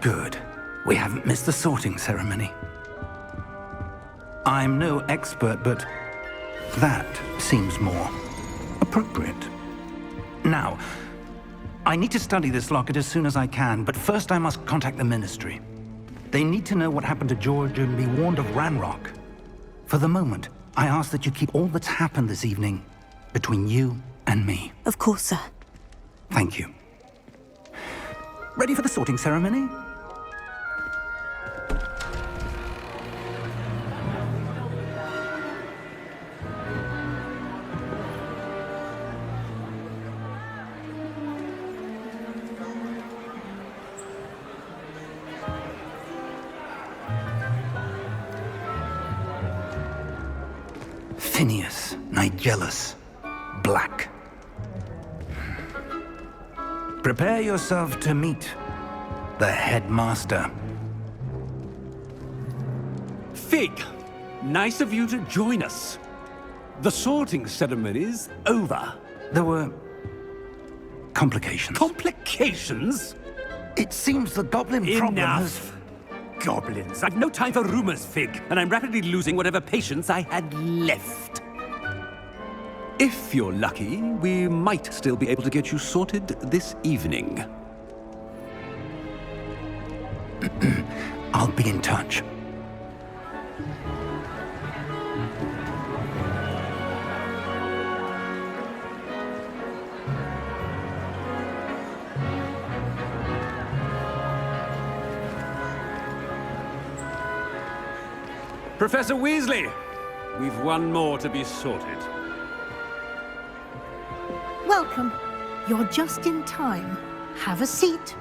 Good. We haven't missed the sorting ceremony. I'm no expert, but that seems more appropriate. Now, I need to study this locket as soon as I can, but first I must contact the Ministry. They need to know what happened to George and be warned of Ranrock. For the moment, I ask that you keep all that's happened this evening between you and me. Of course, sir. Thank you. Ready for the sorting ceremony? Phineas, Nigellus, Black. Prepare yourself to meet the headmaster. Fig, nice of you to join us. The sorting ceremony's over. There were complications. Complications? It seems the goblin problem has... Enough! Goblins. I've no time for rumors, Fig, and I'm rapidly losing whatever patience I had left. If you're lucky, we might still be able to get you sorted this evening. I'll be in touch. Professor Weasley, we've one more to be sorted. Welcome. You're just in time. Have a seat.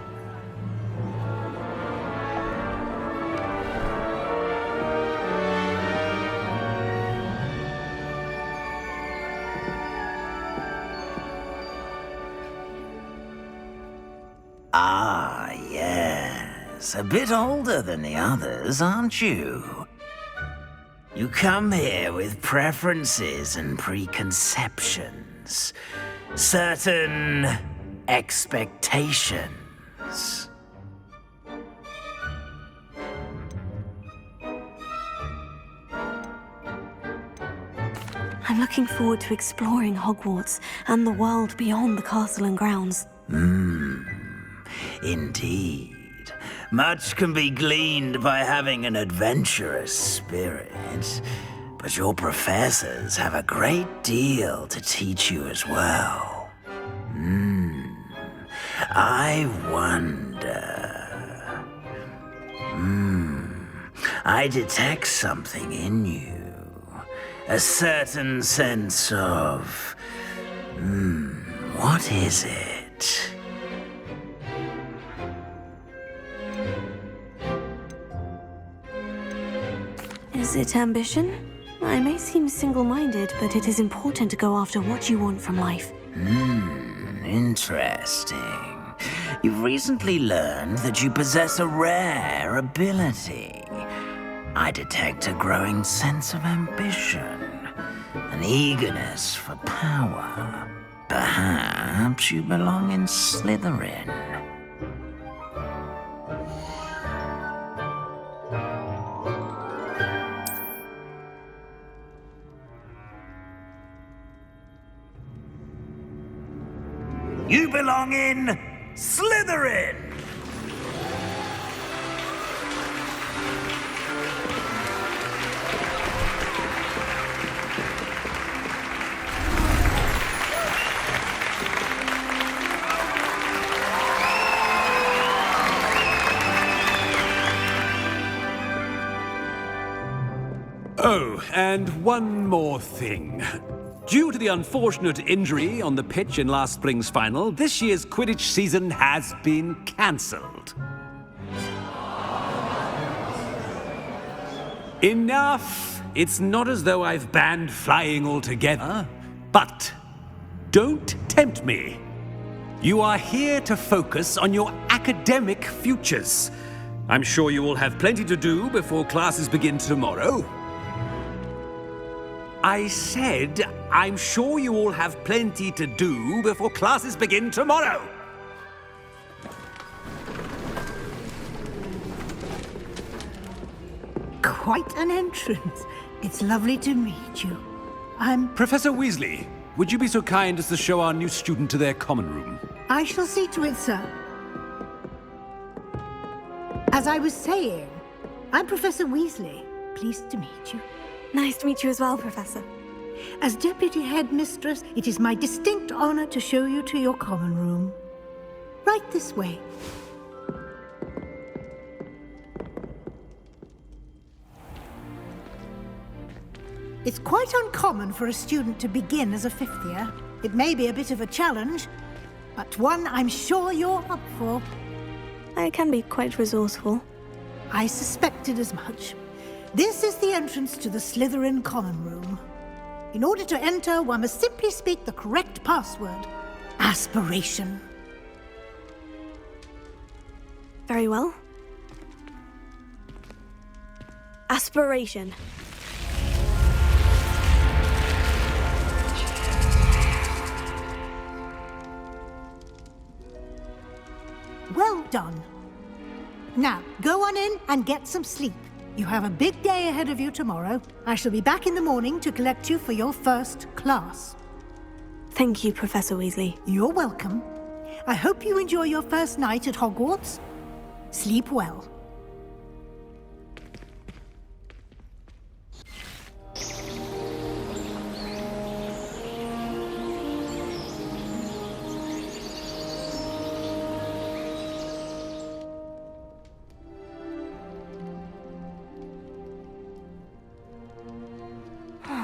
Ah, yes. A bit older than the others, aren't you? You come here with preferences and preconceptions. Certain expectations. I'm looking forward to exploring Hogwarts and the world beyond the castle and grounds. Indeed. Much can be gleaned by having an adventurous spirit, but your professors have a great deal to teach you as well. I wonder... I detect something in you. A certain sense of... what is it? Is it ambition? I may seem single-minded, but it is important to go after what you want from life. Interesting. You've recently learned that you possess a rare ability. I detect a growing sense of ambition, an eagerness for power. Perhaps you belong in Slytherin. You belong in Slytherin! Oh, and one more thing. Due to the unfortunate injury on the pitch in last spring's final, this year's Quidditch season has been cancelled. Enough! It's not as though I've banned flying altogether, but don't tempt me. You are here to focus on your academic futures. I'm sure you will have plenty to do before classes begin tomorrow. I said, I'm sure you all have plenty to do before classes begin tomorrow. quite an entrance. It's lovely to meet you. Professor Weasley, would you be so kind as to show our new student to their common room? I shall see to it, sir. As I was saying, I'm Professor Weasley. Pleased to meet you. Nice to meet you as well, Professor. As Deputy Headmistress, it is my distinct honor to show you to your common room. Right this way. It's quite uncommon for a student to begin as a fifth year. It may be a bit of a challenge, but one I'm sure you're up for. I can be quite resourceful. I suspected as much. This is the entrance to the Slytherin common room. In order to enter, one must simply speak the correct password. Aspiration. Very well. Aspiration. Well done. Now, go on in and get some sleep. You have a big day ahead of you tomorrow. I shall be back in the morning to collect you for your first class. Thank you, Professor Weasley. You're welcome. I hope you enjoy your first night at Hogwarts. Sleep well.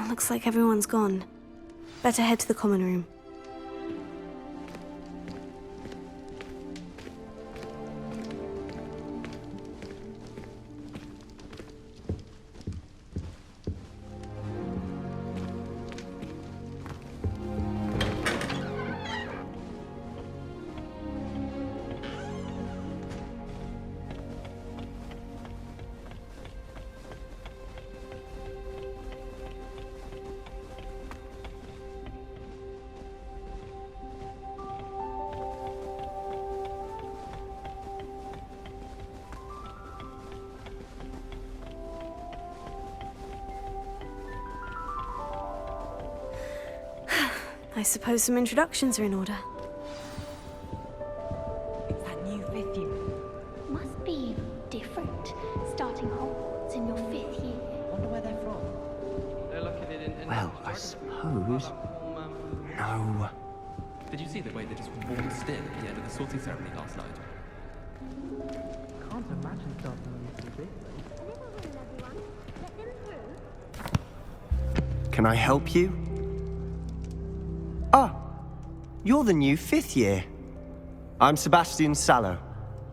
Looks like everyone's gone. Better head to the common room. I suppose some introductions are in order. It's that new fifth year. Must be different, starting Hogwarts in your fifth year. Wonder where they're from. Well, I suppose. No. Did you see the way they just walked still at the end of the sorting ceremony last night? Can't imagine starting a little bit. Can I help you? Ah, you're the new fifth year. I'm Sebastian Sallow.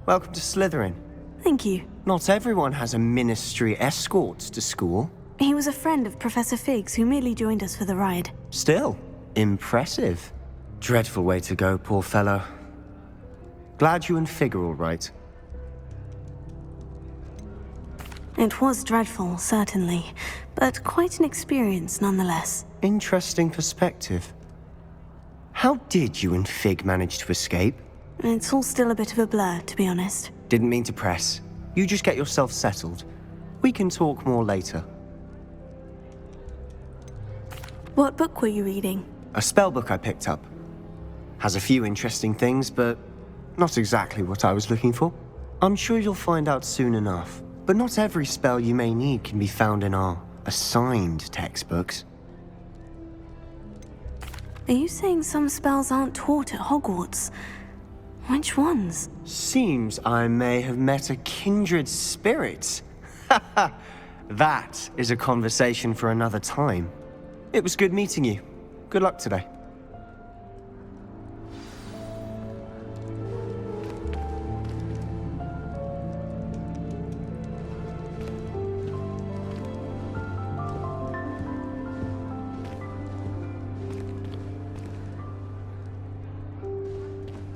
Welcome to Slytherin. Thank you. Not everyone has a ministry escort to school. He was a friend of Professor Fig's who merely joined us for the ride. Still, impressive. Dreadful way to go, poor fellow. Glad you and Fig are all right. It was dreadful, certainly, but quite an experience nonetheless. Interesting perspective. How did you and Fig manage to escape? It's all still a bit of a blur, to be honest. Didn't mean to press. You just get yourself settled. We can talk more later. What book were you reading? A spell book I picked up. Has a few interesting things, but not exactly what I was looking for. I'm sure you'll find out soon enough. But not every spell you may need can be found in our assigned textbooks. Are you saying some spells aren't taught at Hogwarts? Which ones? Seems I may have met a kindred spirit. That is a conversation for another time. It was good meeting you. Good luck today.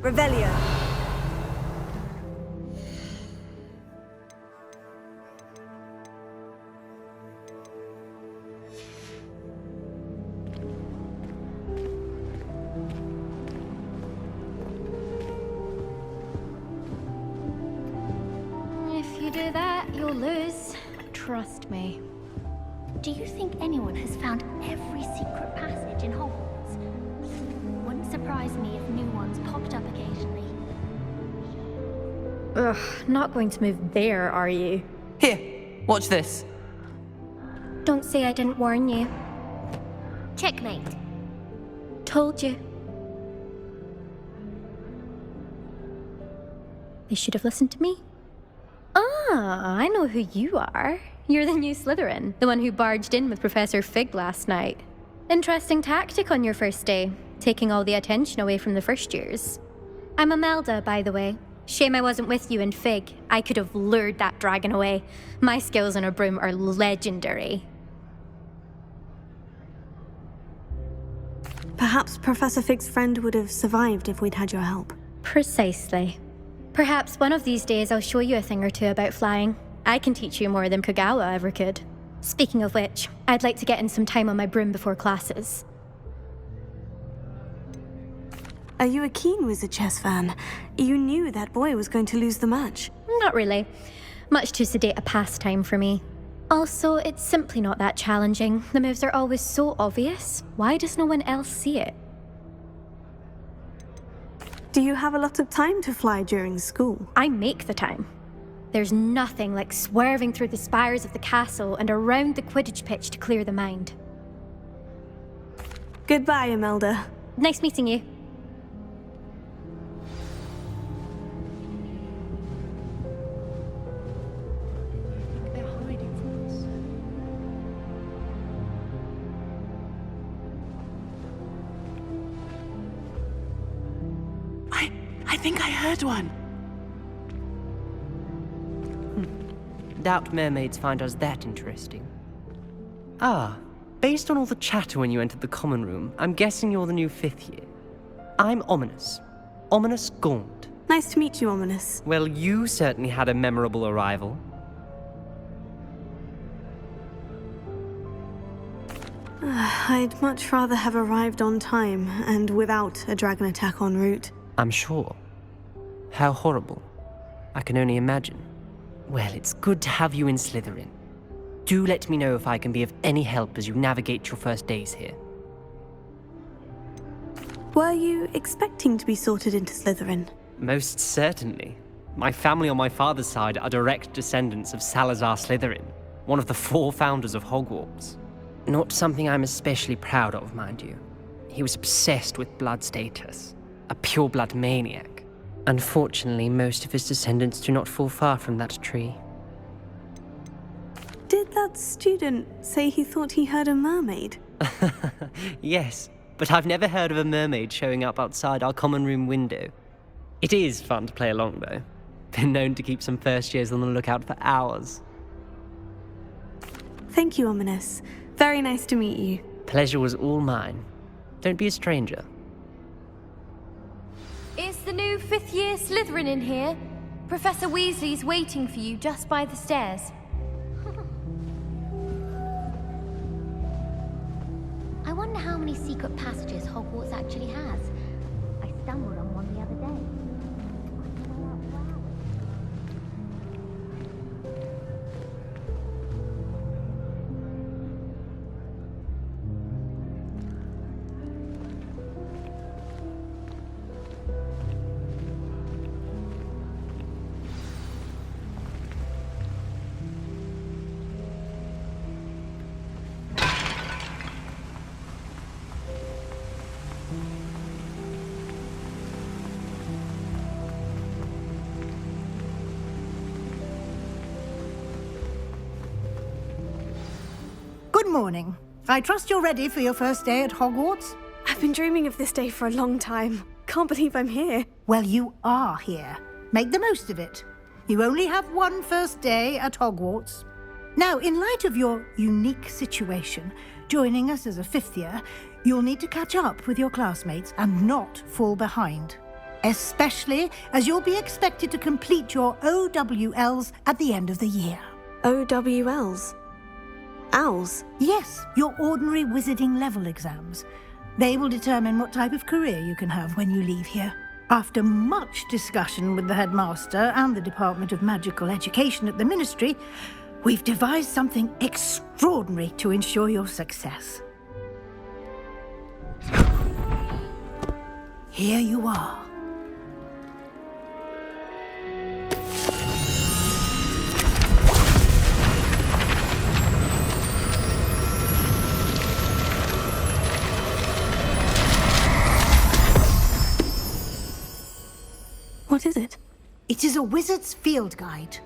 Revelio. If you do that, you'll lose. trust me. Do you think anyone has found every secret passage in Hogwarts? Wouldn't surprise me if new ones popped up occasionally. Ugh, not going to move there, are you? Here, watch this. Don't say I didn't warn you. Checkmate. Told you. They should have listened to me. Ah, I know who you are. You're the new Slytherin, the one who barged in with Professor Fig last night. Interesting tactic on your first day, taking all the attention away from the first years. I'm Imelda, by the way. Shame I wasn't with you in Fig. I could have lured that dragon away. My skills on a broom are legendary. Perhaps Professor Fig's friend would have survived if we'd had your help. Precisely. Perhaps one of these days I'll show you a thing or two about flying. I can teach you more than Kagawa ever could. Speaking of which, I'd like to get in some time on my broom before classes. Are you a keen Wizard Chess fan? You knew that boy was going to lose the match. Not really. Much too sedate a pastime for me. Also, it's simply not that challenging. The moves are always so obvious. Why does no one else see it? Do you have a lot of time to fly during school? I make the time. There's nothing like swerving through the spires of the castle and around the Quidditch pitch to clear the mind. Goodbye, Imelda. Nice meeting you. They're hiding from us. I think I heard one. Doubt mermaids find us that interesting. Ah, based on all the chatter when you entered the common room, I'm guessing you're the new 5th year. I'm Ominous. Ominous Gaunt. Nice to meet you, Ominous. Well, you certainly had a memorable arrival. I'd much rather have arrived on time and without a dragon attack en route. I'm sure. How horrible. I can only imagine. Well, it's good to have you in Slytherin. Do let me know if I can be of any help as you navigate your first days here. Were you expecting to be sorted into Slytherin? Most certainly. My family on my father's side are direct descendants of Salazar Slytherin, one of the 4 founders of Hogwarts. Not something I'm especially proud of, mind you. He was obsessed with blood status, a pure-blood maniac. Unfortunately, most of his descendants do not fall far from that tree. Did that student say he thought he heard a mermaid? Yes, but I've never heard of a mermaid showing up outside our common room window. It is fun to play along, though. Been known to keep some first years on the lookout for hours. Thank you, Ominous. Very nice to meet you. Pleasure was all mine. Don't be a stranger. Is the new 5th year Slytherin in here? Professor Weasley's waiting for you just by the stairs. I wonder how many secret passages Hogwarts actually has. I stumbled on one the other day. Good morning. I trust you're ready for your first day at Hogwarts? I've been dreaming of this day for a long time. Can't believe I'm here. Well, you are here. Make the most of it. You only have one first day at Hogwarts. Now, in light of your unique situation, joining us as a 5th year, you'll need to catch up with your classmates and not fall behind. Especially as you'll be expected to complete your OWLs at the end of the year. OWLs? Owls? Yes, your ordinary wizarding level exams. They will determine what type of career you can have when you leave here. After much discussion with the headmaster and the Department of Magical Education at the Ministry, We've devised something extraordinary to ensure your success. Here you are. What is it? It is a wizard's field guide.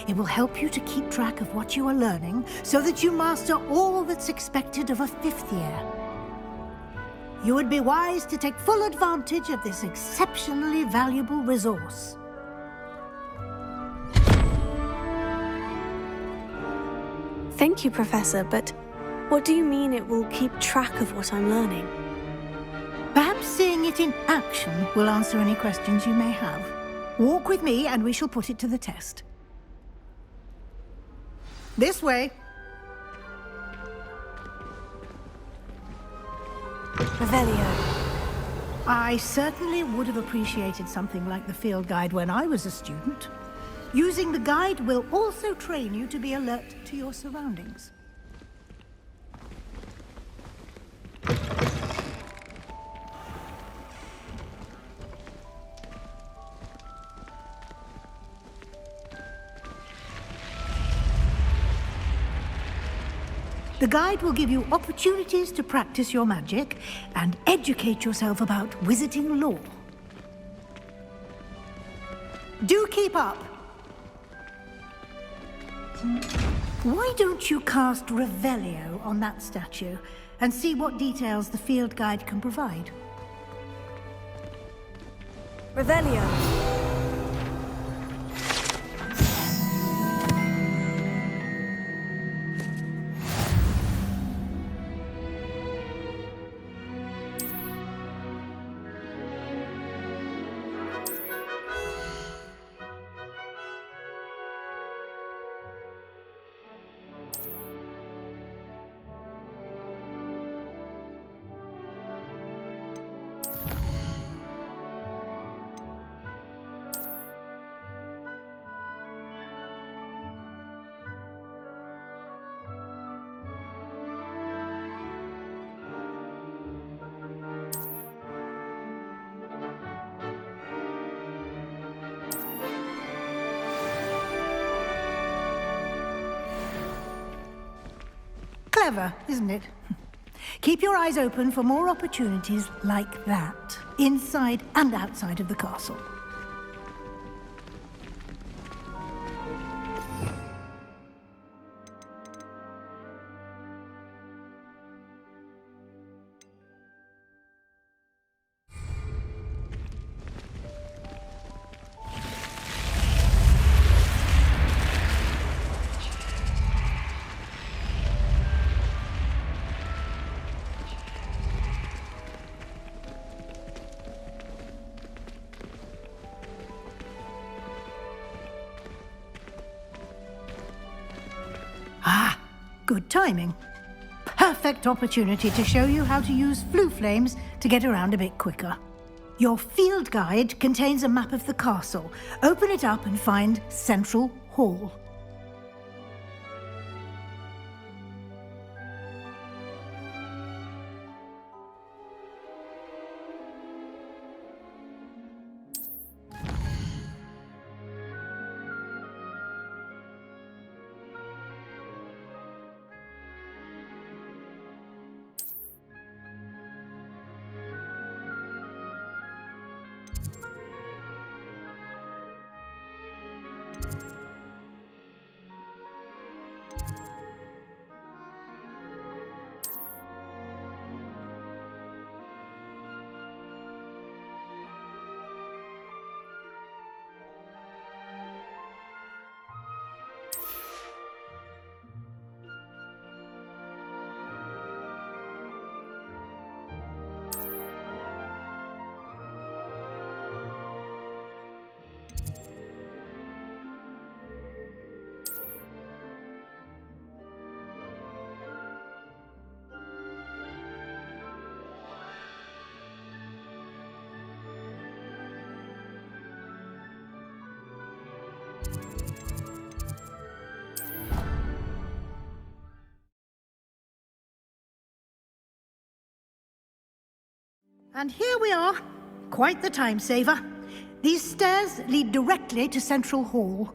It will help you to keep track of what you are learning so that you master all that's expected of a 5th year. You would be wise to take full advantage of this exceptionally valuable resource. Thank you, Professor, but what do you mean it will keep track of what I'm learning? Perhaps seeing it in action will answer any questions you may have. Walk with me and we shall put it to the test. This way. Revelio. I certainly would have appreciated something like the field guide when I was a student. Using the guide will also train you to be alert to your surroundings. The guide will give you opportunities to practice your magic and educate yourself about wizarding lore. Do keep up! Why don't you cast Revelio on that statue and see what details the field guide can provide? Revelio. Clever, isn't it? Keep your eyes open for more opportunities like that, inside and outside of the castle. Good timing. Perfect opportunity to show you how to use flue flames to get around a bit quicker. Your field guide contains a map of the castle. Open it up and find Central Hall. And here we are. Quite the time saver. These stairs lead directly to Central Hall.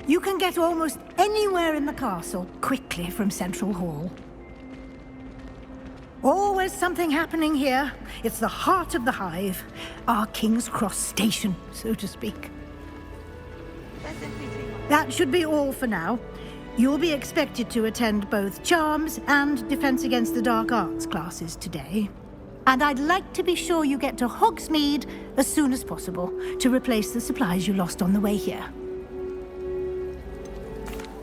You can get almost anywhere in the castle quickly from Central Hall. Always something happening here. It's the heart of the Hive. Our King's Cross station, so to speak. That should be all for now. You'll be expected to attend both Charms and Defense Against the Dark Arts classes today. And I'd like to be sure you get to Hogsmeade as soon as possible to replace the supplies you lost on the way here.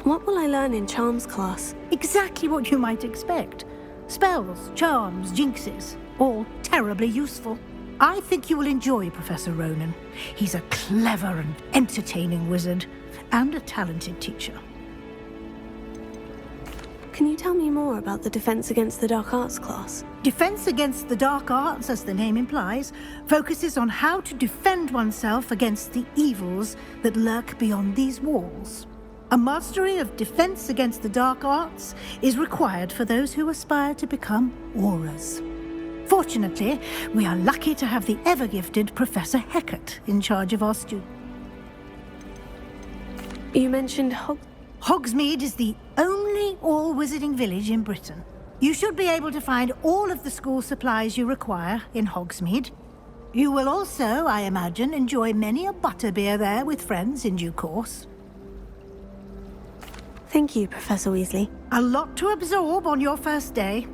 What will I learn in Charms class? Exactly what you might expect. Spells, charms, jinxes, all terribly useful. I think you will enjoy Professor Ronan. He's a clever and entertaining wizard, and a talented teacher. Can you tell me more about the Defense Against the Dark Arts class? Defense Against the Dark Arts, as the name implies, focuses on how to defend oneself against the evils that lurk beyond these walls. A mastery of Defense Against the Dark Arts is required for those who aspire to become Auras. Fortunately, we are lucky to have the ever-gifted Professor Hecat in charge of our students. You mentioned Hogsmeade is the only all-wizarding village in Britain. You should be able to find all of the school supplies you require in Hogsmeade. You will also, I imagine, enjoy many a butterbeer there with friends in due course. Thank you, Professor Weasley. A lot to absorb on your first day,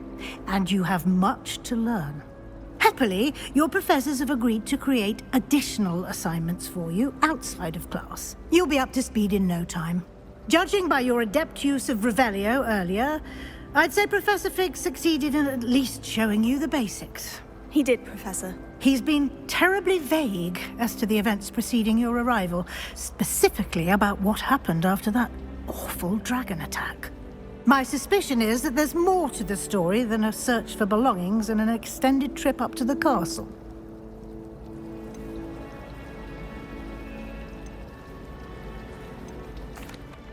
and you have much to learn. Happily, your professors have agreed to create additional assignments for you outside of class. You'll be up to speed in no time. Judging by your adept use of Revelio earlier, I'd say Professor Fig succeeded in at least showing you the basics. He did, Professor. He's been terribly vague as to the events preceding your arrival, specifically about what happened after that awful dragon attack. My suspicion is that there's more to the story than a search for belongings and an extended trip up to the castle.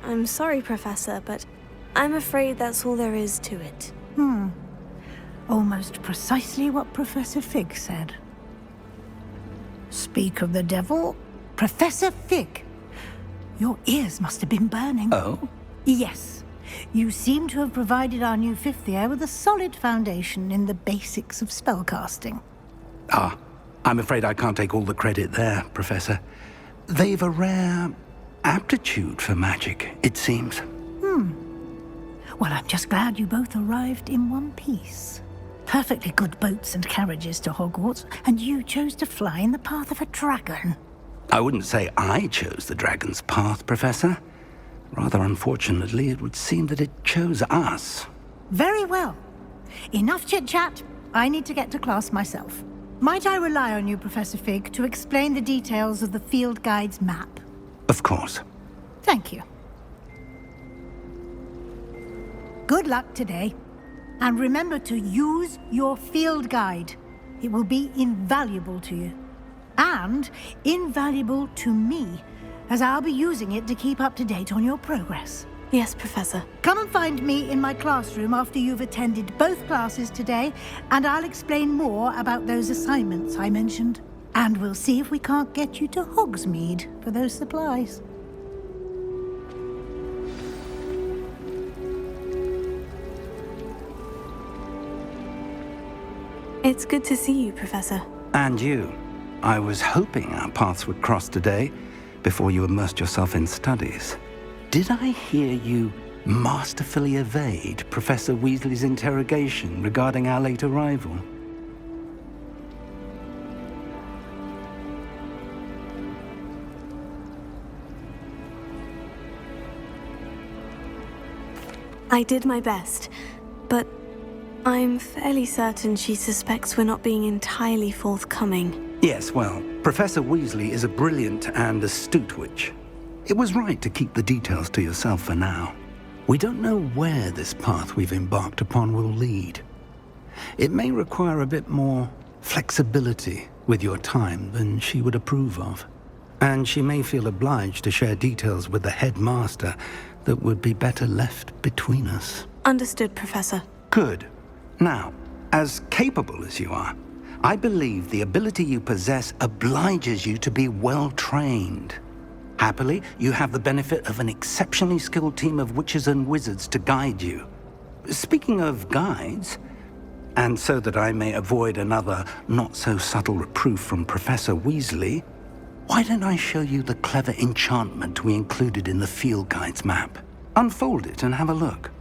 I'm sorry, Professor, but I'm afraid that's all there is to it. Almost precisely what Professor Fig said. Speak of the devil, Professor Fig. Your ears must have been burning. Oh? Yes. You seem to have provided our new fifth year with a solid foundation in the basics of spellcasting. Ah, I'm afraid I can't take all the credit there, Professor. They've a rare aptitude for magic, it seems. Well, I'm just glad you both arrived in one piece. Perfectly good boats and carriages to Hogwarts, and you chose to fly in the path of a dragon. I wouldn't say I chose the dragon's path, Professor. Rather unfortunately, it would seem that it chose us. Very well. Enough chit-chat. I need to get to class myself. Might I rely on you, Professor Fig, to explain the details of the field guide's map? Of course. Thank you. Good luck today. And remember to use your field guide. It will be invaluable to you. And invaluable to me, as I'll be using it to keep up to date on your progress. Yes, Professor. Come and find me in my classroom after you've attended both classes today, and I'll explain more about those assignments I mentioned. And we'll see if we can't get you to Hogsmeade for those supplies. It's good to see you, Professor. And you. I was hoping our paths would cross today, before you immersed yourself in studies. Did I hear you masterfully evade Professor Weasley's interrogation regarding our late arrival? I did my best, but I'm fairly certain she suspects we're not being entirely forthcoming. Yes, well, Professor Weasley is a brilliant and astute witch. It was right to keep the details to yourself for now. We don't know where this path we've embarked upon will lead. It may require a bit more flexibility with your time than she would approve of. And she may feel obliged to share details with the headmaster that would be better left between us. Understood, Professor. Good. Now, as capable as you are, I believe the ability you possess obliges you to be well trained. Happily, you have the benefit of an exceptionally skilled team of witches and wizards to guide you. Speaking of guides, and so that I may avoid another not-so-subtle reproof from Professor Weasley, why don't I show you the clever enchantment we included in the field guide's map? Unfold it and have a look.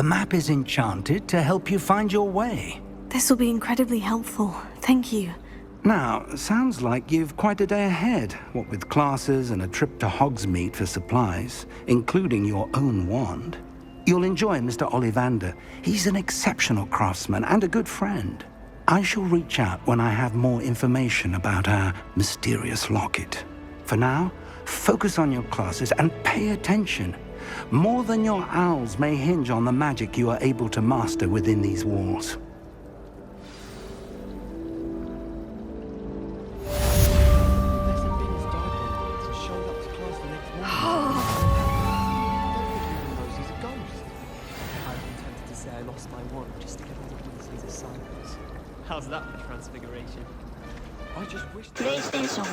The map is enchanted to help you find your way. This will be incredibly helpful. Thank you. Now, sounds like you've quite a day ahead, what with classes and a trip to Hogsmeade for supplies, including your own wand. You'll enjoy Mr. Ollivander. He's an exceptional craftsman and a good friend. I shall reach out when I have more information about our mysterious locket. For now, focus on your classes and pay attention. More than your owls may hinge on the magic you are able to master within these walls. How's that for transfiguration? I just wish... PlayStation